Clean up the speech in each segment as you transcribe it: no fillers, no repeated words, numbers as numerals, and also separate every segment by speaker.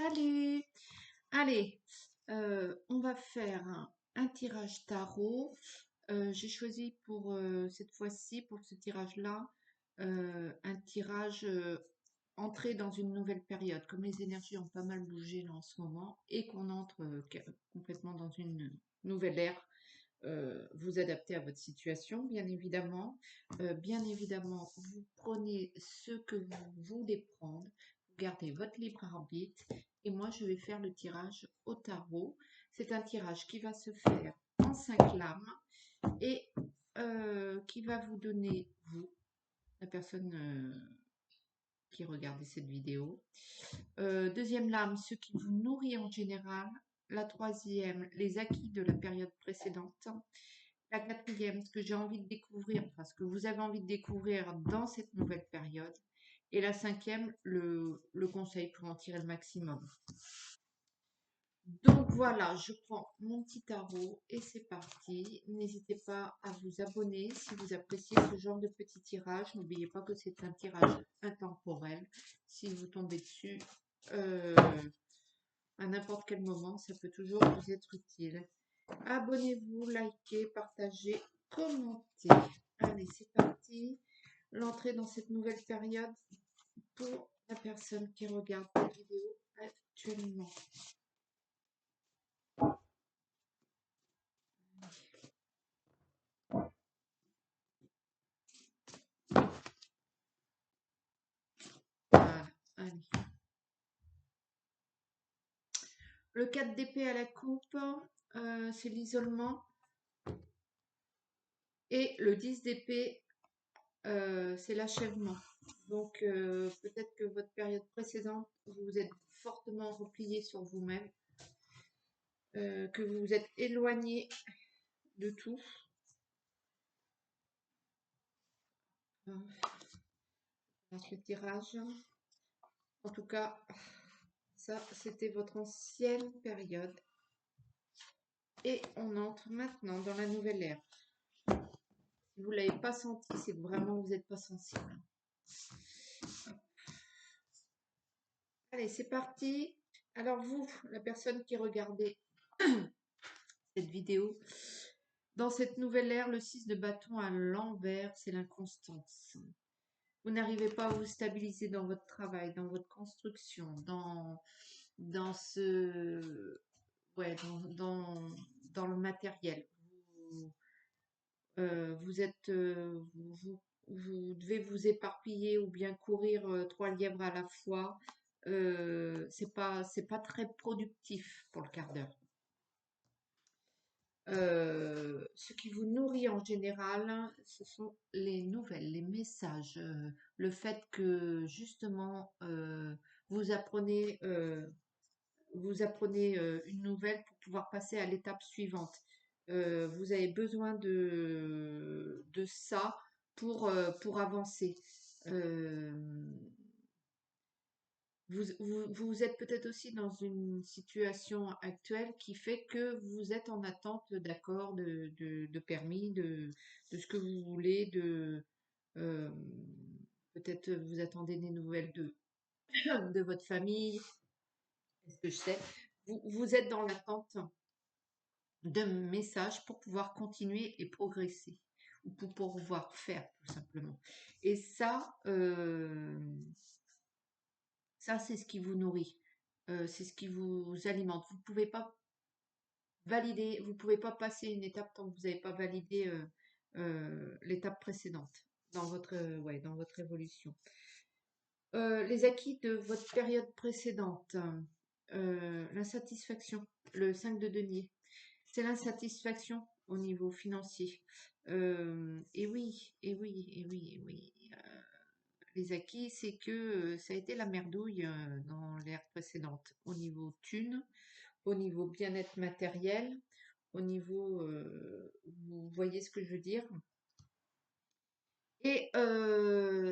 Speaker 1: Salut! Allez, on va faire un tirage tarot. J'ai choisi pour cette fois-ci, pour ce tirage-là, un tirage entrée dans une nouvelle période. Comme les énergies ont pas mal bougé là en ce moment et qu'on entre complètement dans une nouvelle ère, vous adaptez à votre situation, bien évidemment. Bien évidemment, vous prenez ce que vous voulez prendre, vous gardez votre libre arbitre et moi je vais faire le tirage au tarot. C'est un tirage qui va se faire en 5 lames et qui va vous donner, vous, la personne qui regardait cette vidéo. Deuxième lame, ce qui vous nourrit en général. La troisième, les acquis de la période précédente. La quatrième, ce que j'ai envie de découvrir, enfin ce que vous avez envie de découvrir dans cette nouvelle période. Et la cinquième, le conseil pour en tirer le maximum. Donc voilà, je prends mon petit tarot et c'est parti. N'hésitez pas à vous abonner si vous appréciez ce genre de petit tirage. N'oubliez pas que c'est un tirage intemporel. Si vous tombez dessus à n'importe quel moment, ça peut toujours vous être utile. Abonnez-vous, likez, partagez, commentez. Allez, c'est parti. L'entrée dans cette nouvelle période pour la personne qui regarde la vidéo actuellement. Voilà, allez. Le 4 d'épée à la coupe, c'est l'isolement. Et le 10 d'épée, c'est l'achèvement. Donc, peut-être que votre période précédente, vous vous êtes fortement replié sur vous-même, que vous vous êtes éloigné de tout. Le tirage. En tout cas, ça, c'était votre ancienne période. Et on entre maintenant dans la nouvelle ère. Si vous ne l'avez pas senti, c'est que vraiment vous n'êtes pas sensible. Allez, c'est parti. Alors vous, la personne qui regardait cette vidéo, dans cette nouvelle ère, le 6 de bâton à l'envers, c'est l'inconstance. Vous n'arrivez pas à vous stabiliser dans votre travail, dans votre construction, dans ce... Ouais, dans le matériel. Vous devez vous éparpiller ou bien courir 3 lièvres à la fois. C'est pas très productif pour le quart d'heure. Ce qui vous nourrit en général, ce sont les nouvelles, les messages, le fait que justement vous apprenez, une nouvelle pour pouvoir passer à l'étape suivante. Vous avez besoin de ça pour avancer. Euh, vous êtes peut-être aussi dans une situation actuelle qui fait que vous êtes en attente d'accord, de permis, de ce que vous voulez, euh, peut-être vous attendez des nouvelles de votre famille, est-ce que je sais. Vous êtes dans l'attente de messages pour pouvoir continuer et progresser, ou pour pouvoir faire tout simplement. Et ça c'est ce qui vous nourrit, c'est ce qui vous alimente. Vous pouvez pas valider, vous pouvez pas passer une étape tant que vous n'avez pas validé l'étape précédente ouais, dans votre évolution. Les acquis de votre période précédente, l'insatisfaction, le 5 de denier, c'est l'insatisfaction au niveau financier. Et oui, et oui, et oui, et oui. Les acquis, c'est que ça a été la merdouille dans l'ère précédente, au niveau thune, au niveau bien-être matériel, au niveau, vous voyez ce que je veux dire. Et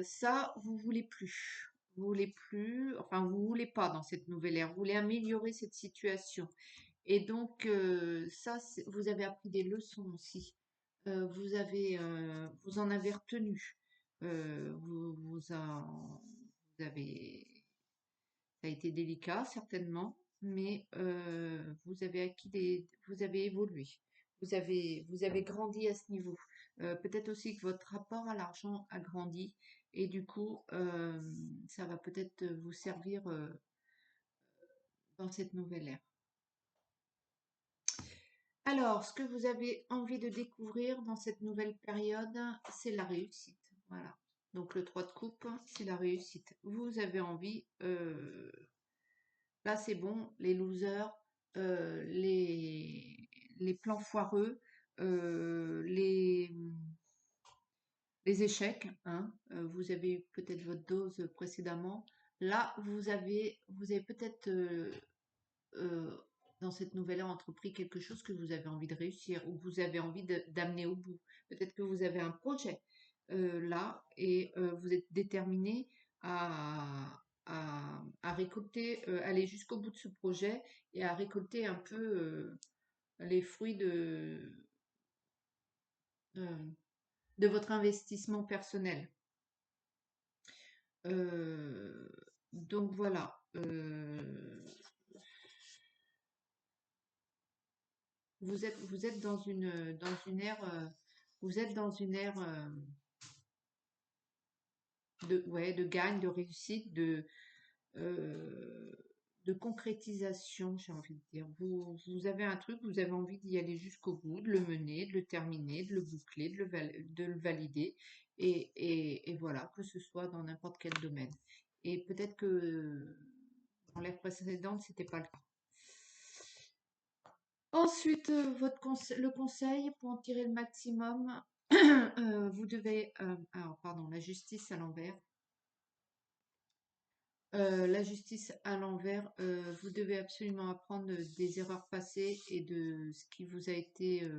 Speaker 1: ça, vous voulez plus. Vous voulez plus, enfin, vous voulez pas dans cette nouvelle ère. Vous voulez améliorer cette situation. Et donc, ça, vous avez appris des leçons aussi. Vous en avez retenu. Vous avez, ça a été délicat, certainement, mais vous avez vous avez évolué. Vous avez grandi à ce niveau. Peut-être aussi que votre rapport à l'argent a grandi et du coup, ça va peut-être vous servir dans cette nouvelle ère. Alors, ce que vous avez envie de découvrir dans cette nouvelle période, c'est la réussite. Voilà. Donc le 3 de coupe, c'est la réussite. Vous avez envie, là c'est bon, les losers, euh, les, les plans foireux, les échecs, hein, vous avez eu peut-être votre dose précédemment. Là, vous avez peut-être euh, dans cette nouvelle ère entrepris quelque chose que vous avez envie de réussir ou que vous avez envie d'amener au bout. Peut-être que vous avez un projet là et vous êtes déterminé à récolter, aller jusqu'au bout de ce projet et à récolter un peu les fruits euh, de votre investissement personnel. Euh, donc voilà. Vous êtes dans une ère, vous êtes dans une ère ouais, de gagne, de réussite, euh, de concrétisation, j'ai envie de dire. Vous avez un truc, vous avez envie d'y aller jusqu'au bout, de le mener, de le terminer, de le boucler, de le valider, et voilà, que ce soit dans n'importe quel domaine. Et peut-être que dans l'ère précédente, c'était pas le cas. Ensuite, le conseil pour en tirer le maximum, vous devez, alors pardon, la justice à l'envers. La justice à l'envers, vous devez absolument apprendre des erreurs passées et de ce qui vous a été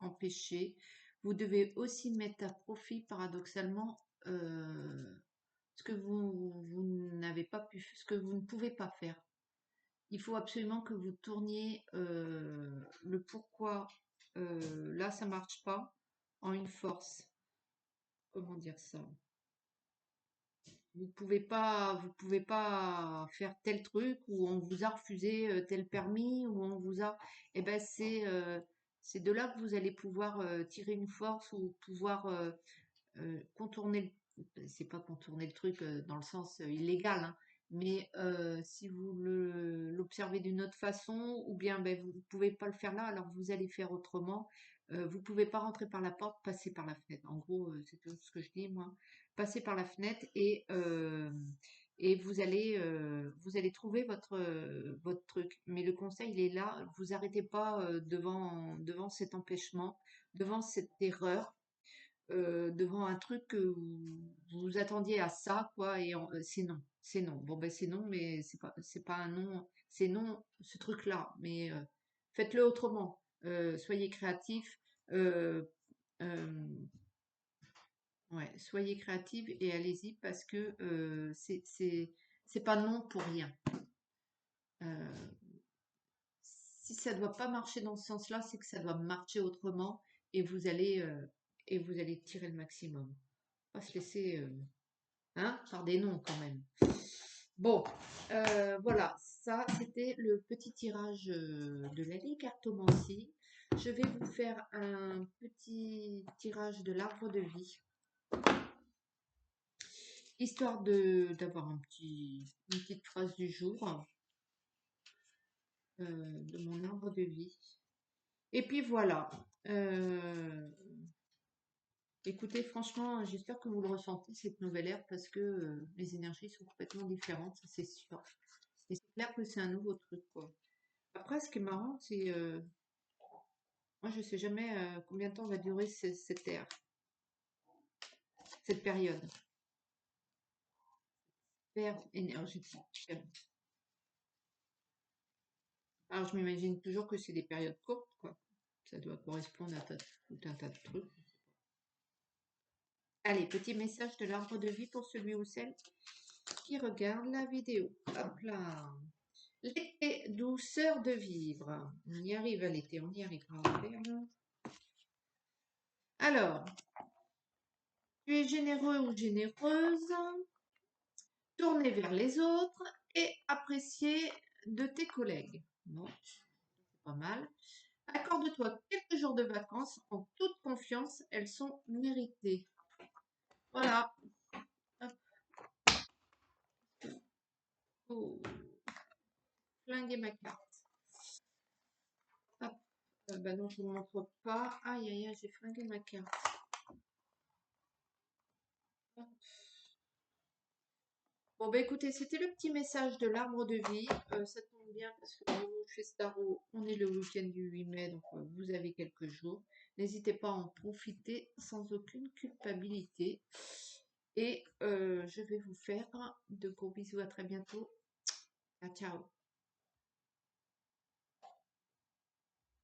Speaker 1: empêché. Vous devez aussi mettre à profit, paradoxalement, ce que vous n'avez pas pu, ce que vous ne pouvez pas faire. Il faut absolument que vous tourniez le pourquoi là ça marche pas en une force. Comment dire ça? Vous pouvez pas faire tel truc ou on vous a refusé tel permis ou on vous a. Eh ben c'est de là que vous allez pouvoir tirer une force ou pouvoir contourner. C'est pas contourner le truc dans le sens illégal, hein, mais si vous l'observez d'une autre façon ou bien ben, vous ne pouvez pas le faire là, alors vous allez faire autrement. Vous pouvez pas rentrer par la porte, passer par la fenêtre. En gros, c'est tout ce que je dis moi. Passer par la fenêtre et vous allez trouver votre truc. Mais le conseil, il est là. Vous arrêtez pas devant cet empêchement, devant cette erreur, devant un truc que vous vous attendiez à ça, quoi, et c'est non, c'est non. Bon ben c'est non, mais c'est pas un non, c'est non ce truc-là. Mais faites-le autrement. Soyez créatif. euh, euh, Ouais, soyez créative et allez-y parce que c'est pas non pour rien. Euh, si ça doit pas marcher dans ce sens-là, c'est que ça doit marcher autrement et et vous allez tirer le maximum. Pas se laisser hein, par des noms quand même. Bon, voilà, ça c'était le petit tirage de la cartomancie. Je vais vous faire un petit tirage de l'arbre de vie. Histoire d'avoir une petite phrase du jour de mon arbre de vie. Et puis voilà. Euh, Écoutez, franchement, j'espère que vous le ressentez, cette nouvelle ère, parce que les énergies sont complètement différentes, ça, c'est sûr. Et c'est clair que c'est un nouveau truc, quoi. Après, ce qui est marrant, c'est... moi, je sais jamais combien de temps va durer cette ère, cette période. Ère énergétique. Alors, je m'imagine toujours que c'est des périodes courtes, quoi. Ça doit correspondre à tout un tas de trucs. Allez, petit message de l'arbre de vie pour celui ou celle qui regarde la vidéo. Hop là. L'été, douceur de vivre. On y arrive à l'été, on y arrivera. Alors, tu es généreux ou généreuse, tourné vers les autres et apprécié de tes collègues. Bon, c'est pas mal. Accorde-toi quelques jours de vacances en toute confiance, elles sont méritées. Voilà. Hop. Oh, flinguer ma carte. Hop. Bah non, je ne montre pas. Aïe, aïe, aïe, j'ai flingué ma carte. Hop. Bon, bah écoutez, c'était le petit message de l'arbre de vie. Ça tombe bien parce que chez Starro, on est le week-end du 8 mai, donc vous avez quelques jours. N'hésitez pas à en profiter sans aucune culpabilité. Et je vais vous faire de gros bisous. À très bientôt. Ciao, ciao.